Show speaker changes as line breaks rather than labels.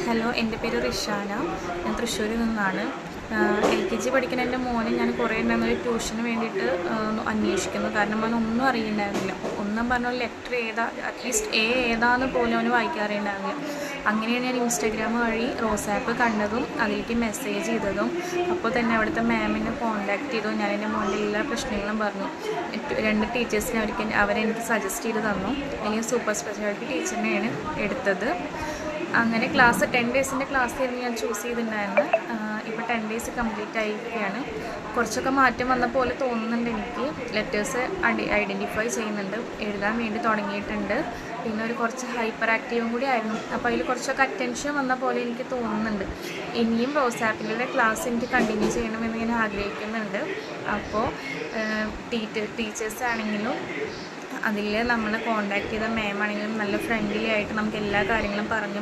Hello, എൻ്റെ പേര് റിഷാന. ഞാൻ തൃശ്ശൂരിൽ നിന്നാണ്. LKG പഠിക്കുന്ന എൻ്റെ മോനെ ഞാൻ കുറേ ഒരു ട്യൂഷന് വേണ്ടിയിട്ട് അന്വേഷിക്കുന്നു. കാരണം അവനൊന്നും അറിയുന്നുണ്ടായിരുന്നില്ല. ഒന്നും പറഞ്ഞ ലെറ്റർ അറ്റ്ലീസ്റ്റ് ഏതാന്ന് പോലും അവന് വായിക്കാൻ അറിയുന്നുണ്ടായിരുന്നില്ല. അങ്ങനെയാണ് ഞാൻ ഇൻസ്റ്റാഗ്രാം വഴി റോസ് ആപ്പ് കണ്ടതും അതിലേക്ക് മെസ്സേജ് ചെയ്തതും. അപ്പോൾ തന്നെ അവിടുത്തെ മാമിനെ കോൺടാക്ട് ചെയ്തു. ഞാൻ എൻ്റെ മോൻ്റെ എല്ലാ പ്രശ്നങ്ങളും പറഞ്ഞു. 2 ടീച്ചേഴ്സിനെ അവരെനിക്ക് സജസ്റ്റ് ചെയ്ത് തന്നു. അല്ലെങ്കിൽ സൂപ്പർ സ്പെഷ്യാലിറ്റി ടീച്ചറിനെയാണ് എടുത്തത്. അങ്ങനെ ക്ലാസ് 10 ഡേയ്സിൻ്റെ ക്ലാസ്സായിരുന്നു ഞാൻ ചൂസ് ചെയ്തിട്ടുണ്ടായിരുന്നത്. ഇപ്പോൾ 10 ഡേയ്സ് കംപ്ലീറ്റ് ആയിരിക്കുകയാണ്. കുറച്ചൊക്കെ മാറ്റം വന്ന പോലെ തോന്നുന്നുണ്ട് എനിക്ക്. ലെറ്റേഴ്സ് ഐഡൻറ്റിഫൈ ചെയ്യുന്നുണ്ട്, എഴുതാൻ വേണ്ടി തുടങ്ങിയിട്ടുണ്ട്. പിന്നെ കുറച്ച് ഹൈപ്പർ ആക്റ്റീവും കൂടി ആയിരുന്നു. അപ്പോൾ അതിൽ കുറച്ചൊക്കെ അറ്റൻഷൻ വന്ന പോലെ എനിക്ക് തോന്നുന്നുണ്ട്. ഇനിയും റോസ് ആപ്പിലെ ക്ലാസ് എനിക്ക് കണ്ടിന്യൂ ചെയ്യണമെന്ന് ഞാൻ ആഗ്രഹിക്കുന്നുണ്ട്. അപ്പോൾ ടീച്ചേഴ്സ് ആണെങ്കിലും അതിൽ നമ്മൾ കോൺടാക്ട് ചെയ്ത മാം ആണെങ്കിലും നല്ല ഫ്രണ്ട്ലി ആയിട്ട് നമുക്ക് എല്ലാ കാര്യങ്ങളും പറഞ്ഞ്